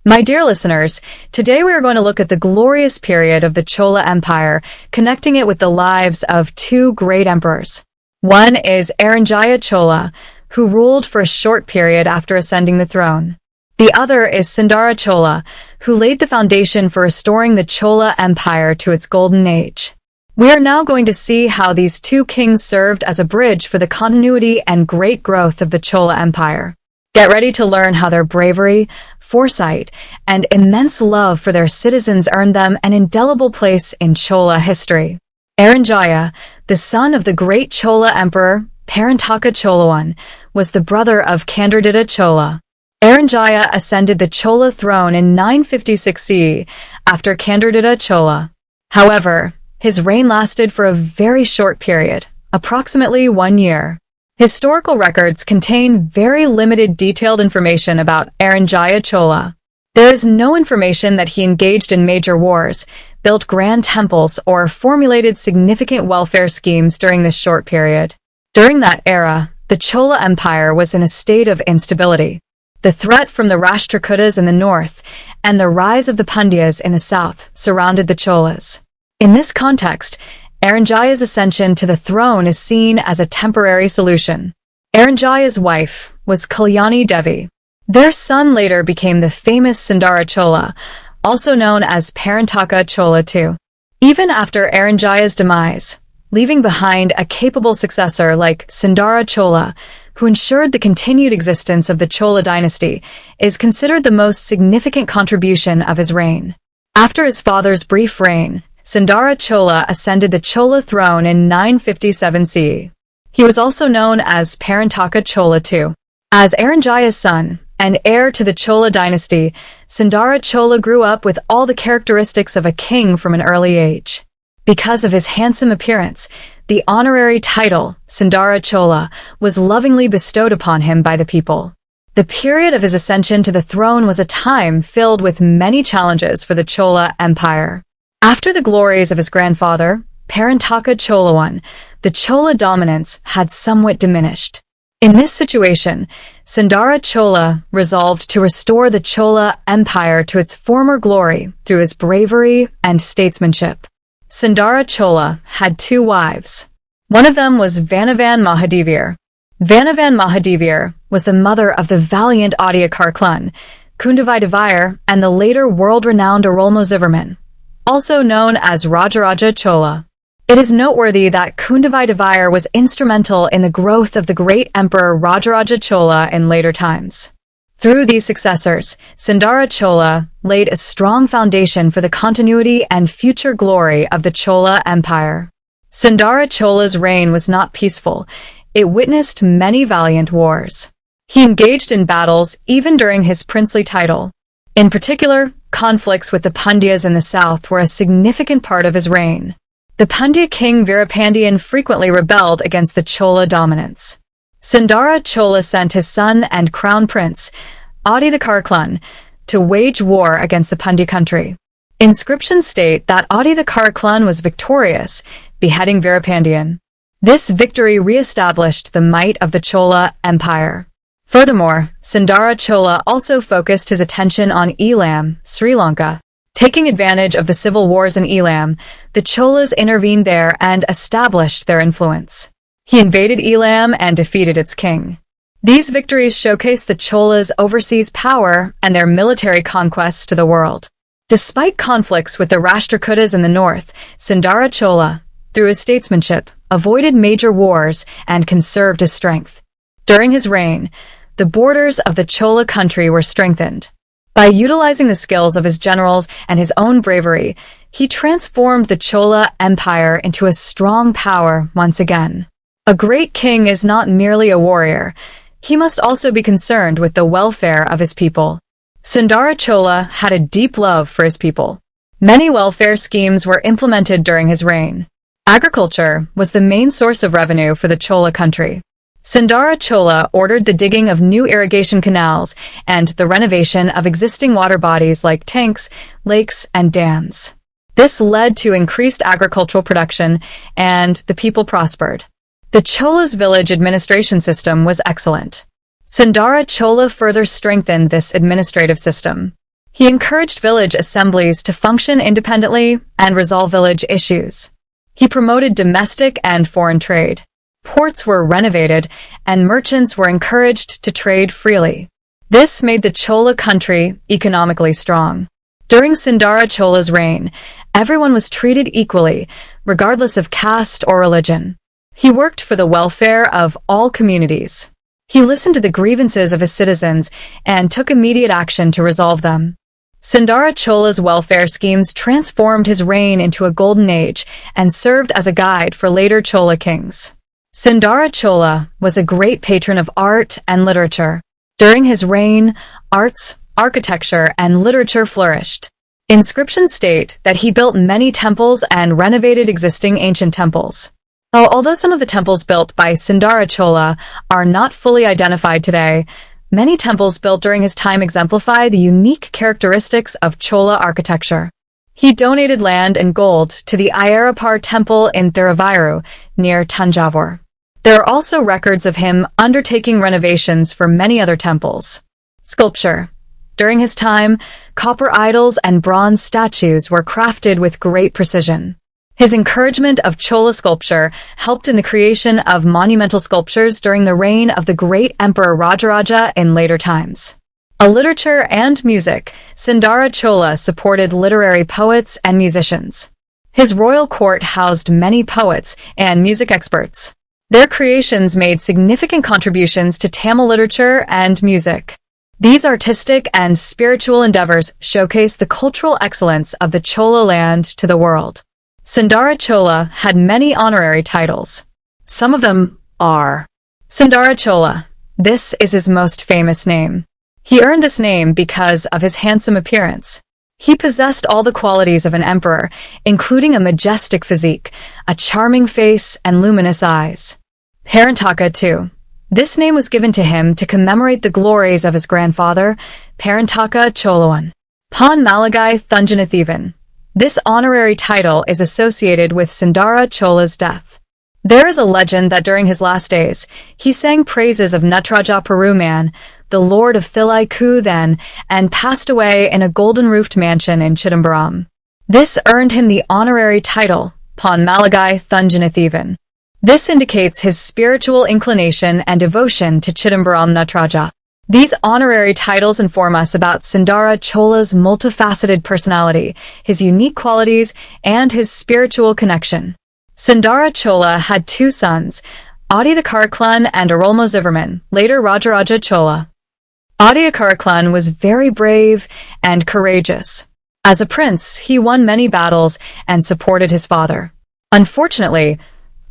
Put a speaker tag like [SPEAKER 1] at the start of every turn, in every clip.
[SPEAKER 1] My dear listeners, today we are going to look at the glorious period of the Chola Empire, connecting it with the lives of two great emperors. One is Arinjaya Chola, who ruled for a short period after ascending the throne. The other is Sundara Chola, who laid the foundation for restoring the Chola Empire to its golden age. We are now going to see how these two kings served as a bridge for the continuity and great growth of the Chola Empire. Get ready to learn how their bravery, foresight, and immense love for their citizens earned them an indelible place in Chola history. Arinjaya, the son of the great Chola emperor Parantaka Chola I, was the brother of Aditha Chola. Arinjaya ascended the Chola throne in 956 CE after Aditha Chola. However, his reign lasted for a very short period, approximately 1 year. Historical records contain very limited detailed information about Arinjaya Chola. There is no information that he engaged in major wars, built grand temples, or formulated significant welfare schemes during this short period. During that era, the Chola Empire was in a state of instability. The threat from the Rashtrakutas in the north and the rise of the Pandyas in the south surrounded the Cholas. In this context, Arinjaya's ascension to the throne is seen as a temporary solution. Arinjaya's wife was Kalyani Devi. Their son later became the famous Sundara Chola, also known as Parantaka Chola II. Even after Arinjaya's demise, leaving behind a capable successor like Sundara Chola, who ensured the continued existence of the Chola dynasty, is considered the most significant contribution of his reign. After his father's brief reign, Sundara Chola ascended the Chola throne in 957 CE. He was also known as Parantaka Chola II. As Arinjaya's son and heir to the Chola dynasty, Sundara Chola grew up with all the characteristics of a king from an early age. Because of his handsome appearance, the honorary title, Sundara Chola, was lovingly bestowed upon him by the people. The period of his ascension to the throne was a time filled with many challenges for the Chola Empire. After the glories of his grandfather, Parantaka Chola I, the Chola dominance had somewhat diminished. In this situation, Sundara Chola resolved to restore the Chola Empire to its former glory through his bravery and statesmanship. Sundara Chola had two wives. One of them was Vanavan Mahadevir. Vanavan Mahadevir was the mother of the valiant Aditha Karikalan, Kundavai, and the later world-renowned Arulmozhivarman, also known as Rajaraja Chola. It is noteworthy that Kundavai was instrumental in the growth of the great emperor Rajaraja Chola in later times. Through these successors, Sundara Chola laid a strong foundation for the continuity and future glory of the Chola Empire. Sundara Chola's reign was not peaceful. It witnessed many valiant wars. He engaged in battles even during his princely title. In particular, conflicts with the Pandyas in the south were a significant part of his reign. The Pandya king Veerapandiyan frequently rebelled against the Chola dominance. Sundara Chola sent his son and crown prince, Aditha Karikalan, to wage war against the Pandya country. Inscriptions state that Aditha Karikalan was victorious, beheading Veerapandiyan. This victory re-established the might of the Chola Empire. Furthermore, Sundara Chola also focused his attention on Eelam, Sri Lanka. Taking advantage of the civil wars in Eelam, the Cholas intervened there and established their influence. He invaded Eelam and defeated its king. These victories showcase the Cholas' overseas power and their military conquests to the world. Despite conflicts with the Rashtrakutas in the north, Sundara Chola, through his statesmanship, avoided major wars and conserved his strength. During his reign, the borders of the Chola country were strengthened. By utilizing the skills of his generals and his own bravery, he transformed the Chola Empire into a strong power once again. A great king is not merely a warrior. He must also be concerned with the welfare of his people. Sundara Chola had a deep love for his people. Many welfare schemes were implemented during his reign. Agriculture was the main source of revenue for the Chola country. Sundara Chola ordered the digging of new irrigation canals and the renovation of existing water bodies like tanks, lakes, and dams. This led to increased agricultural production, and the people prospered. The Chola's village administration system was excellent. Sundara Chola further strengthened this administrative system. He encouraged village assemblies to function independently and resolve village issues. He promoted domestic and foreign trade. Ports were renovated, and merchants were encouraged to trade freely. This made the Chola country economically strong. During Sundara Chola's reign, everyone was treated equally, regardless of caste or religion. He worked for the welfare of all communities. He listened to the grievances of his citizens and took immediate action to resolve them. Sundara Chola's welfare schemes transformed his reign into a golden age and served as a guide for later Chola kings. Sundara Chola was a great patron of art and literature. During his reign, arts, architecture, and literature flourished. Inscriptions state that he built many temples and renovated existing ancient temples. Although some of the temples built by Sundara Chola are not fully identified today, many temples built during his time exemplify the unique characteristics of Chola architecture. He donated land and gold to the Ayyapar temple in Thiruvayur, near Tanjavur. There are also records of him undertaking renovations for many other temples. Sculpture. During his time, copper idols and bronze statues were crafted with great precision. His encouragement of Chola sculpture helped in the creation of monumental sculptures during the reign of the great Emperor Rajaraja in later times. Literature and music. Sundara Chola supported literary poets and musicians. His royal court housed many poets and music experts. Their creations made significant contributions to Tamil literature and music. These artistic and spiritual endeavors showcase the cultural excellence of the Chola land to the world. Sundara Chola had many honorary titles. Some of them are Sundara Chola. This is his most famous name. He earned this name because of his handsome appearance. He possessed all the qualities of an emperor, including a majestic physique, a charming face, and luminous eyes. Parantaka II. This name was given to him to commemorate the glories of his grandfather, Parantaka Chola I. Pan Malagai Thunjanathivan. This honorary title is associated with Sundara Chola's death. There is a legend that during his last days, he sang praises of Natraja Peruman, the lord of Thilaiku then, and passed away in a golden-roofed mansion in Chidambaram. This earned him the honorary title, Pan Malagai Thunjanathivan. This indicates his spiritual inclination and devotion to Chidambaram Natraja. These honorary titles inform us about Sundara Chola's multifaceted personality, his unique qualities, and his spiritual connection. Sundara Chola had two sons, Aditha Karikalan and Arulmozhivarman, later Rajaraja Chola. Aditha Karikalan was very brave and courageous. As a prince, he won many battles and supported his father. Unfortunately,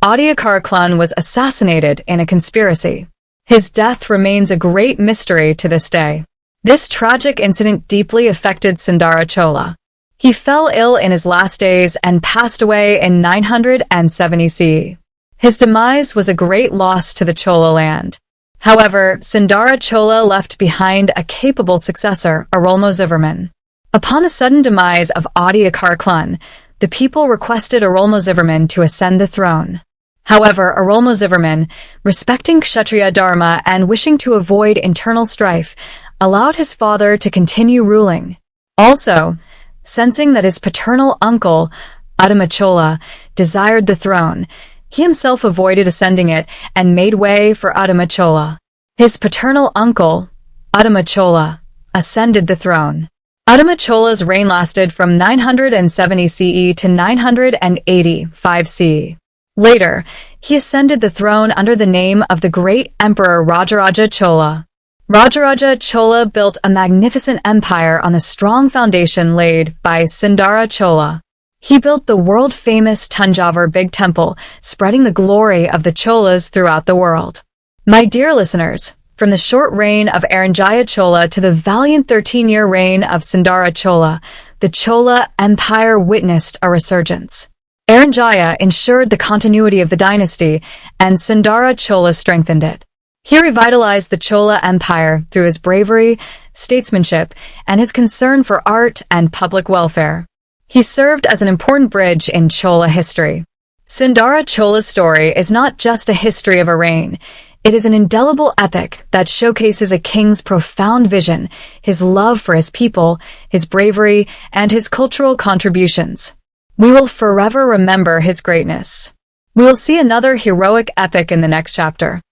[SPEAKER 1] Aditha Karikalan was assassinated in a conspiracy. His death remains a great mystery to this day. This tragic incident deeply affected Sundara Chola. He fell ill in his last days and passed away in 970 CE. His demise was a great loss to the Chola land. However, Sundara Chola left behind a capable successor, Arulmozhivarman. Upon the sudden demise of Aditha Karikalan, the people requested Arulmozhivarman to ascend the throne. However, Arulmozhivarman, respecting Kshatriya Dharma and wishing to avoid internal strife, allowed his father to continue ruling. Also, sensing that his paternal uncle, Aditha Chola, desired the throne, he himself avoided ascending it and made way for Aditha Chola. His paternal uncle, Aditha Chola, ascended the throne. Aditha Chola's reign lasted from 970 CE to 985 CE. Later, he ascended the throne under the name of the great Emperor Rajaraja Chola. Rajaraja Chola built a magnificent empire on the strong foundation laid by Sundara Chola. He built the world-famous Tanjavur Big Temple, spreading the glory of the Cholas throughout the world. My dear listeners, from the short reign of Arinjaya Chola to the valiant 13-year reign of Sundara Chola, the Chola Empire witnessed a resurgence. Arinjaya ensured the continuity of the dynasty, and Sundara Chola strengthened it. He revitalized the Chola Empire through his bravery, statesmanship, and his concern for art and public welfare. He served as an important bridge in Chola history. Sundara Chola's story is not just a history of a reign, It is an indelible epic that showcases a king's profound vision, his love for his people, his bravery, and his cultural contributions. We will forever remember his greatness. We will see another heroic epic in the next chapter.